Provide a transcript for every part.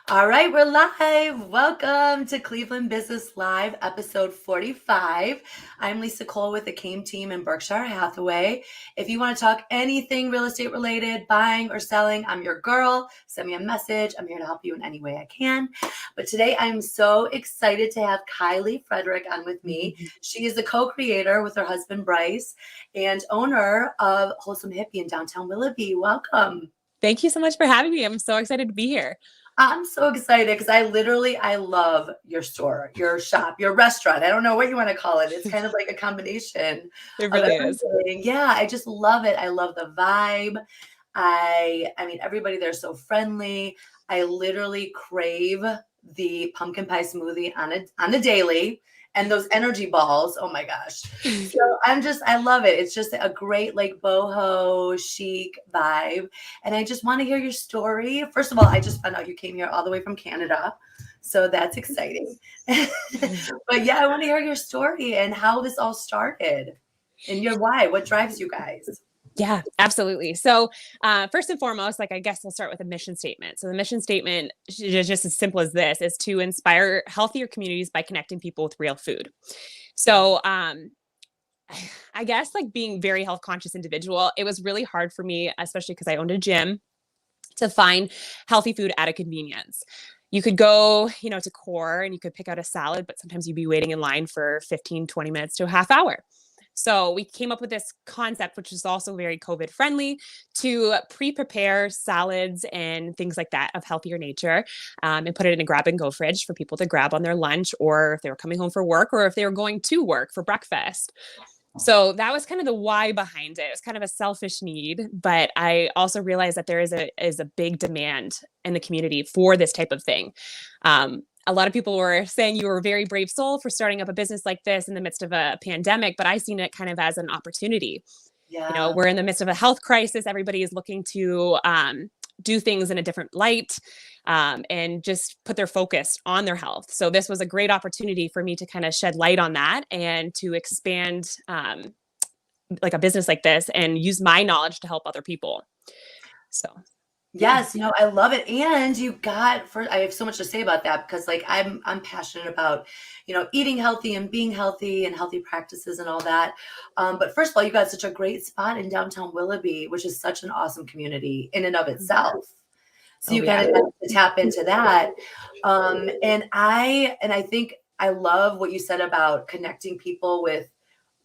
All right, we're live. Welcome to Cleveland Business Live, episode 45. I'm Lisa Cole with the CAME team in Berkshire Hathaway. If you want to talk anything real estate related, buying or selling, I'm your girl. Send me a message. I'm here to help you in any way I can. But today I'm so excited to have Kyleigh Frederick on with me. She is the co-creator with her husband Bryce and owner of Wholesome Hippie in Downtown Willoughby. Welcome. Thank you so much for having me. I'm so excited to be here. I'm so excited because I love your store, your shop, your restaurant. I don't know what you want to call it. It's kind of like a combination It of really is. everything. Yeah, I just love it. I love the vibe. I mean, everybody there's so friendly. I literally crave the pumpkin pie smoothie on the daily. And those energy balls, oh my gosh. So I love it. It's just a great like boho chic vibe. And I just want to hear your story. First of all, I just found out you came here all the way from Canada. So that's exciting. But yeah, I want to hear your story and how this all started and your why. What drives you guys? Yeah, absolutely. So first and foremost, I guess I'll start with a mission statement. So the mission statement is just as simple as this, is to inspire healthier communities by connecting people with real food. So I guess being very health conscious individual, it was really hard for me, especially because I owned a gym, to find healthy food at a convenience. You could go, to Core and you could pick out a salad, but sometimes you'd be waiting in line for 15, 20 minutes to a half hour. So we came up with this concept, which is also very COVID friendly, to pre-prepare salads and things like that of healthier nature, and put it in a grab and go fridge for people to grab on their lunch, or if they were coming home for work, or if they were going to work for breakfast. So that was kind of the why behind it. It was kind of a selfish need, but I also realized that there is a big demand in the community for this type of thing. A lot of people were saying you were a very brave soul for starting up a business like this in the midst of a pandemic, but I seen it kind of as an opportunity. Yeah. We're in the midst of a health crisis. Everybody is looking to do things in a different light, and just put their focus on their health. So this was a great opportunity for me to kind of shed light on that and to expand a business like this and use my knowledge to help other people. So yes, I love it. And I have so much to say about that because I'm passionate about, eating healthy and being healthy and healthy practices and all that. But first of all, you got such a great spot in downtown Willoughby, which is such an awesome community in and of itself. So you kind of have to tap into that. And I think I love what you said about connecting people with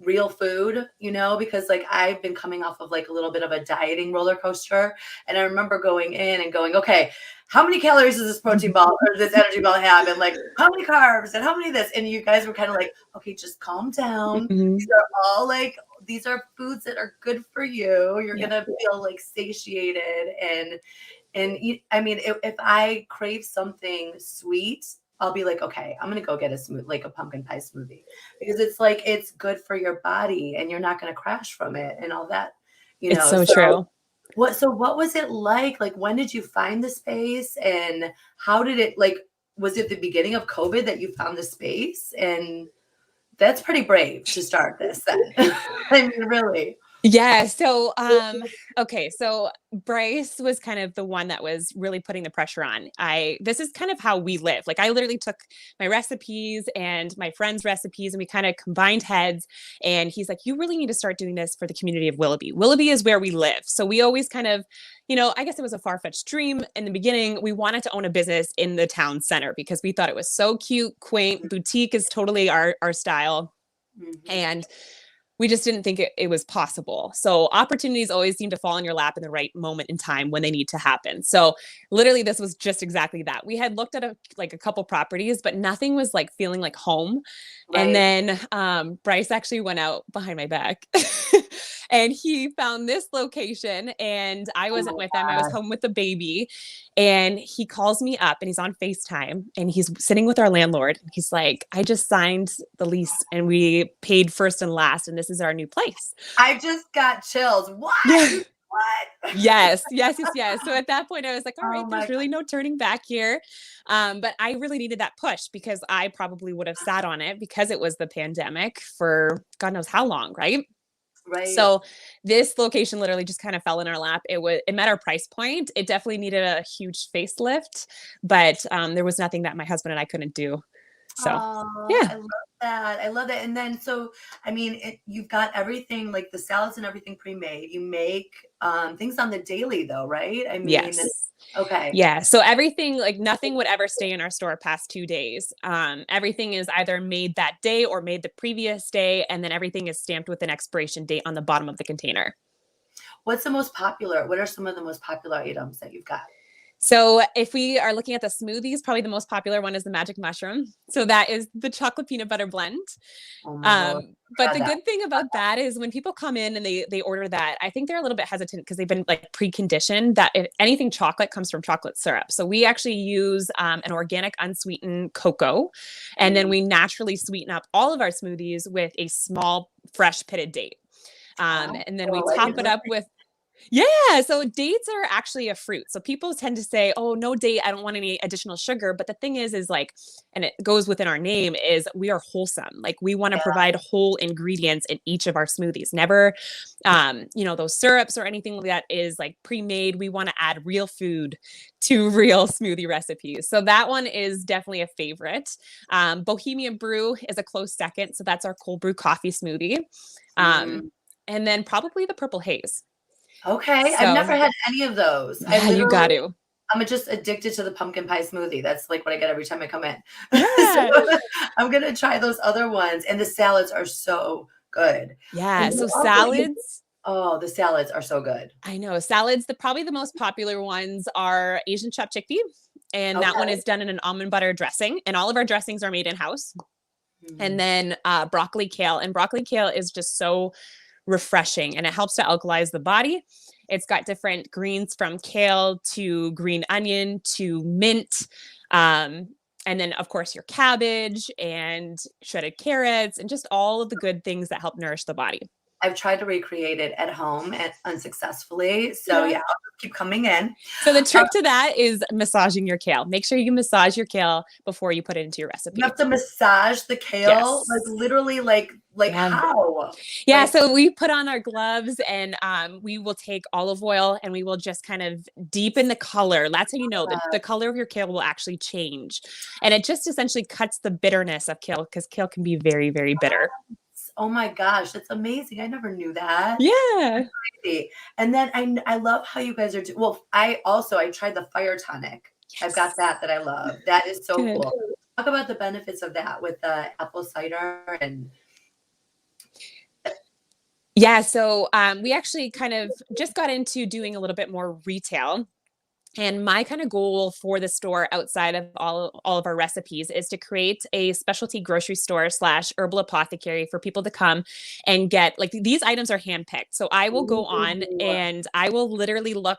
real food, because I've been coming off of a little bit of a dieting roller coaster. And I remember going in and going, okay, how many calories does this protein ball or this energy ball have? And how many carbs and how many this? And you guys were kind of okay, just calm down. These are all these are foods that are good for you. You're going to feel satiated. I mean, if I crave something sweet, I'll be okay, I'm going to go get a pumpkin pie smoothie because it's good for your body and you're not going to crash from it and all that, It's so true. What was it like? When did you find the space and how did it was it the beginning of COVID that you found the space? And that's pretty brave to start this then. I mean, really. Yeah. So, okay. So Bryce was kind of the one that was really putting the pressure on. This is kind of how we live. I literally took my recipes and my friends' recipes and we kind of combined heads, and he's like, you really need to start doing this for the community of Willoughby. Willoughby is where we live. So we always kind of, I guess it was a far-fetched dream in the beginning. We wanted to own a business in the town center because we thought it was so cute, quaint. Boutique is totally our style. And we just didn't think it was possible. So opportunities always seem to fall in your lap in the right moment in time when they need to happen. So literally this was just exactly that. We had looked at a couple properties, but nothing was feeling like home. Right. And then Bryce actually went out behind my back and he found this location and I wasn't with them. I was home with the baby, and he calls me up and he's on FaceTime and he's sitting with our landlord. He's like, I just signed the lease and we paid first and last, and this is our new place. I just got chills. What? Yeah. What? Yes. So at that point I was like, all right, there's really no turning back here. But I really needed that push because I probably would have sat on it because it was the pandemic for God knows how long, right? Right. So this location literally just kind of fell in our lap. It met our price point. It definitely needed a huge facelift, but there was nothing that my husband and I couldn't do. So Oh, yeah. I love that. I love that. And then, so, I mean, you've got everything like the salads and everything pre-made. You make things on the daily though, right? I mean, Yes. okay. Yeah. So everything, like nothing would ever stay in our store past 2 days. Everything is either made that day or made the previous day. And then everything is stamped with an expiration date on the bottom of the container. What's the most popular? What are some of the most popular items that you've got? So if we are looking at the smoothies, probably the most popular one is the magic mushroom. So that is the chocolate peanut butter blend. Oh my Lord. But Got the that. good thing about that is when people come in and they order that, I think they're a little bit hesitant because they've been like preconditioned that if anything chocolate comes from chocolate syrup. So we actually use an organic unsweetened cocoa, and then we naturally sweeten up all of our smoothies with a small fresh pitted date. And then we Oh, I top didn't it know. up with yeah, so dates are actually a fruit. So people tend to say, "Oh, no date, I don't want any additional sugar." But the thing is like, and it goes within our name, is we are wholesome. Like we want to Yeah. provide whole ingredients in each of our smoothies. Never, those syrups or anything that is like pre-made. We want to add real food to real smoothie recipes. So that one is definitely a favorite. Bohemian Brew is a close second. So that's our cold brew coffee smoothie. Um, Mm. and then probably the purple haze. Okay. I've So never had any of those. yeah, you got to. I'm just addicted to the pumpkin pie smoothie. That's like what I get every time I come in. So Yeah. I'm gonna try those other ones. And the salads are so good. Yeah. And So you also salads, oh, the salads are so good. I know salads, probably the most popular ones are Asian chopped chickpea. And that one Okay. is done in an almond butter dressing. And all of our dressings are made in house. And Mhm. then broccoli kale. And broccoli kale is just so refreshing and it helps to alkalize the body. It's got different greens from kale to green onion to mint. Um, and then, of course, your cabbage and shredded carrots and just all of the good things that help nourish the body. I've tried to recreate it at home and unsuccessfully. So Yeah. yeah, I'll just keep coming in. So the trick to that is massaging your kale. Make sure you massage your kale before you put it into your You recipe. have to massage the kale, like Yes. literally like Yeah. how? Yeah, Like, so we put on our gloves and we will take olive oil and we will just kind of deepen the color. That's how you know that the color of your kale will actually change. And it just essentially cuts the bitterness of kale because kale can be very, very bitter. oh my gosh, that's amazing. I never knew that. Yeah. Crazy. And then I love how you guys are well, I tried the fire tonic. I've got Yes. that I love. That is so Good. cool. Talk about the benefits of that with the apple cider and Yeah. So we actually kind of just got into doing a little bit more retail. And my kind of goal for the store outside of all of our recipes is to create a specialty grocery store slash herbal apothecary for people to come and get like these items are handpicked. So I will go on ooh, and I will literally look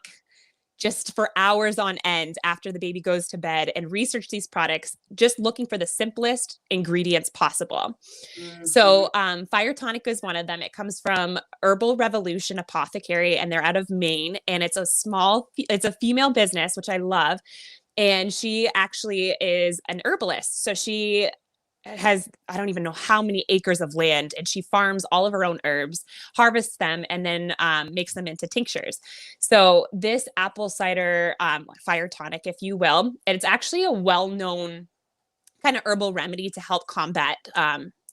just for hours on end after the baby goes to bed and research these products, just looking for the simplest ingredients possible. mhm. So, Fire Tonic is one of them. It comes from Herbal Revolution Apothecary, and they're out of Maine. And it's a female business, which I love. And she actually is an herbalist. So she has, I don't even know how many acres of land, and she farms all of her own herbs, harvests them, and then makes them into tinctures. So this apple cider Fire Tonic, if you will, it's actually a well-known kind of herbal remedy to help combat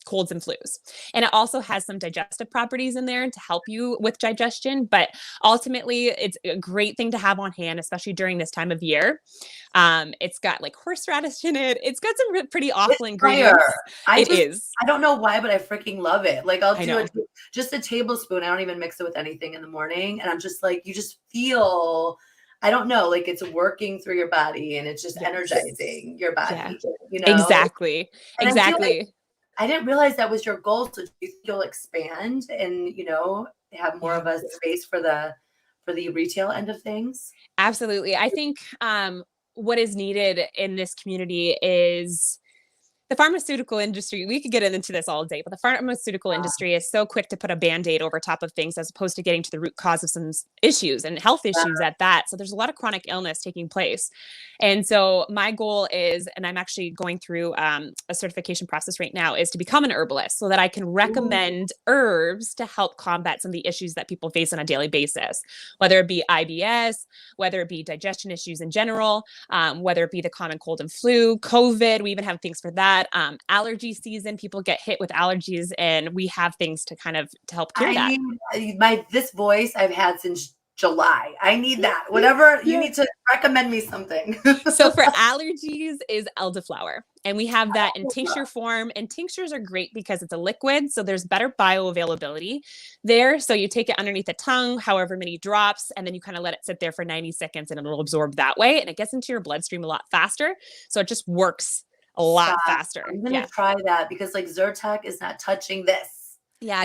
colds and flus. And it also has some digestive properties in there to help you with digestion. But ultimately, it's a great thing to have on hand, especially during this time of year. It's got like horseradish in it. It's got some pretty It's awful ingredients. fire. It is. I don't know why, but I freaking love it. Like I'll I do know. it just a tablespoon. I don't even mix it with anything in the morning. And I'm just like, you just feel, I don't know, like it's working through your body and it's just Yes. energizing your Yeah. body, you know? Exactly. And I feel like Exactly. I didn't realize that was your goal. So do you think you'll expand and, have more Yeah. of a space for the retail end of things? Absolutely. I think what is needed in this community is The pharmaceutical industry, we could get into this all day, but the pharmaceutical industry is so quick to put a Band-Aid over top of things as opposed to getting to the root cause of some issues and health issues at that. So there's a lot of chronic illness taking place. And so my goal is, and I'm actually going through a certification process right now, is to become an herbalist so that I can recommend herbs to help combat some of the issues that people face on a daily basis, whether it be IBS, whether it be digestion issues in general, whether it be the common cold and flu, COVID, we even have things for that. Allergy season, people get hit with allergies, and we have things to kind of to help cure that. This voice I've had since July. I need that. Whatever you need to recommend me something. So for allergies is elderflower, and we have that in tincture form. And tinctures are great because it's a liquid, so there's better bioavailability there. So you take it underneath the tongue, however many drops, and then you kind of let it sit there for 90 seconds, and it'll absorb that way, and it gets into your bloodstream a lot faster. So it just works a lot faster. I'm gonna try that because like Zyrtec is not touching this. Yeah,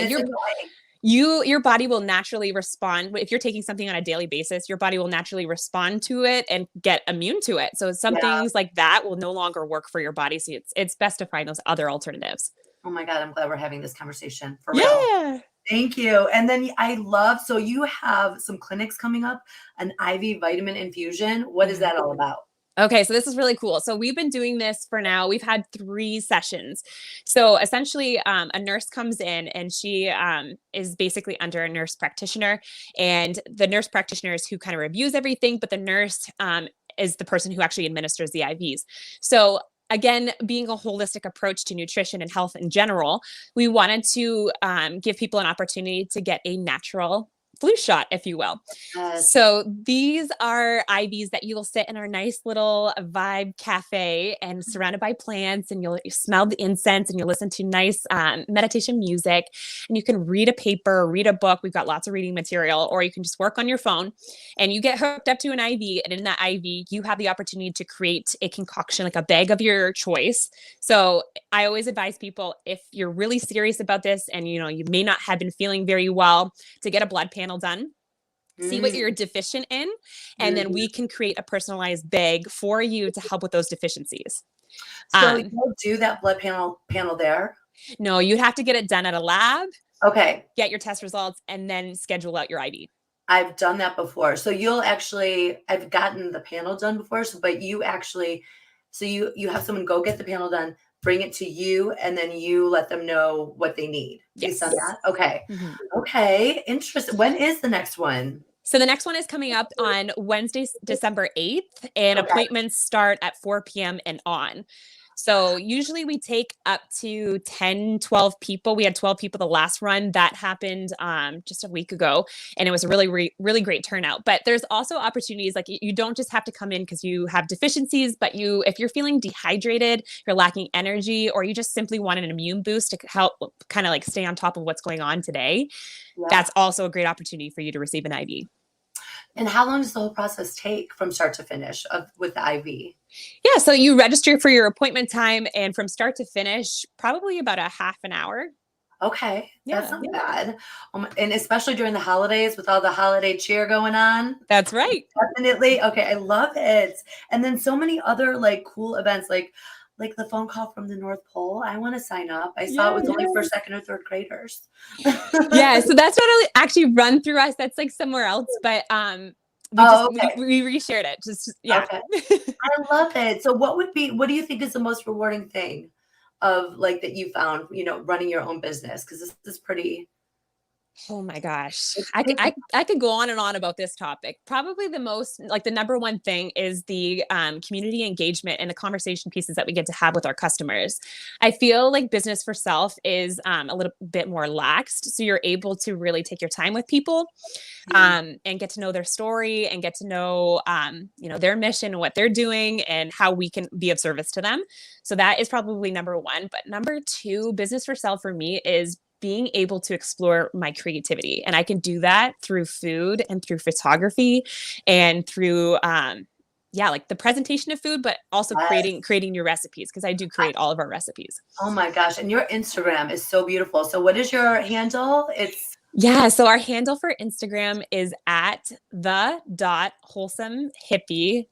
your body will naturally respond. If you're taking something on a daily basis, your body will naturally respond to it and get immune to it. So some things like that will no longer work for your body. So it's best to find those other alternatives. Oh my God, I'm glad we're having this conversation for real. Thank you. And then so you have some clinics coming up, an IV vitamin infusion. What is that all about? Okay, so this is really cool. So we've been doing this for now. We've had 3 sessions. So essentially, a nurse comes in, and she is basically under a nurse practitioner. And the nurse practitioner is who kind of reviews everything, but the nurse is the person who actually administers the IVs. So again, being a holistic approach to nutrition and health in general, we wanted to give people an opportunity to get a natural flu shot, if you will. So these are IVs that you will sit in our nice little vibe cafe and surrounded by plants, and you smell the incense, and you listen to nice meditation music, and you can read a paper, read a book. We've got lots of reading material, or you can just work on your phone, and you get hooked up to an IV, and in that IV, you have the opportunity to create a concoction, like a bag of your choice. So I always advise people, if you're really serious about this and you may not have been feeling very well, to get a blood panel done, see what you're deficient in, and then we can create a personalized bag for you to help with those deficiencies. So you'll do that blood panel there? No, you'd have to get it done at a lab. Okay. Get your test results, and then schedule out your IV. I've done that before. So I've gotten the panel done before. But you actually, you have someone go get the panel done, bring it to you, and then you let them know what they need. Yes. That? Okay. Okay. Interesting. When is the next one? So the next one is coming up on Wednesday, December 8th, and appointments start at 4 p.m. and on. So usually we take up to 10, 12 people. We had 12 people the last run. That happened just a week ago, and it was a really, really great turnout. But there's also opportunities, like you don't just have to come in because you have deficiencies, but if you're feeling dehydrated, you're lacking energy, or you just simply want an immune boost to help kind of like stay on top of what's going on today, that's also a great opportunity for you to receive an IV. And how long does the whole process take from start to finish with the IV? Yeah, so you register for your appointment time, and from start to finish, probably about a half an hour. Okay, that's not bad. And especially during the holidays with all the holiday cheer going on. That's right. Definitely. Okay, I love it. And then so many other like cool events, like the phone call from the North Pole. I want to sign up. I saw it was only for 2nd or 3rd graders. Yeah, so that's not actually run through us. That's like somewhere else, but we reshared it. Just Okay. I love it. So what do you think is the most rewarding thing of like that you found, running your own business? Because this is pretty. Oh my gosh. I could go on and on about this topic. Probably the number one thing is the community engagement and the conversation pieces that we get to have with our customers. I feel like business for self is a little bit more laxed. So you're able to really take your time with people and get to know their story and get to know, their mission and what they're doing and how we can be of service to them. So that is probably number one. But number 2, business for self for me is being able to explore my creativity. And I can do that through food and through photography and through, like the presentation of food, but also creating new recipes, because I do create all of our recipes. Oh my gosh. And your Instagram is so beautiful. So what is your handle? So our handle for Instagram is at @wholesome hippie.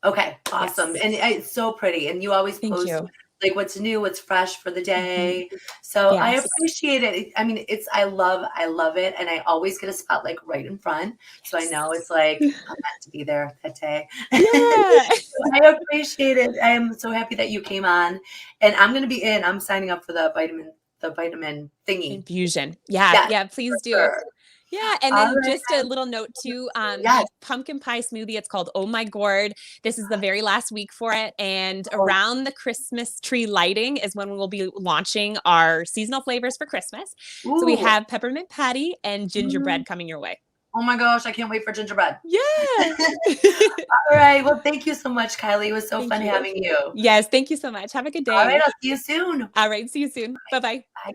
Okay, awesome. Yes. And it's so pretty. And you always Thank post you. like what's new, what's fresh for the Mhm. day. So I Yes. appreciate it. I mean, I love it. And I always get a spot like right in front. So I know it's like I'm meant to be there that day. Yeah. So I appreciate it. I am so happy that you came on. And I'm gonna be in. I'm signing up for the vitamin thingy. Infusion. Yeah, Yes, yeah, for please do. sure. Yeah, and All then right. just a little note too, Yes. the pumpkin pie smoothie, it's called Oh My Gourd. This is the very last week for it, and Oh, around the Christmas tree lighting is when we will be launching our seasonal flavors for Christmas. So we ooh. have peppermint patty and Mm. gingerbread coming your way. Oh my gosh, I can't wait for gingerbread. Yeah. All right. Well, thank you so much, Kyleigh. It was so Thank fun you. having you. Yes, thank you so much. Have a good All right. day. I'll see you soon. All right, see you soon. Bye-bye. Bye.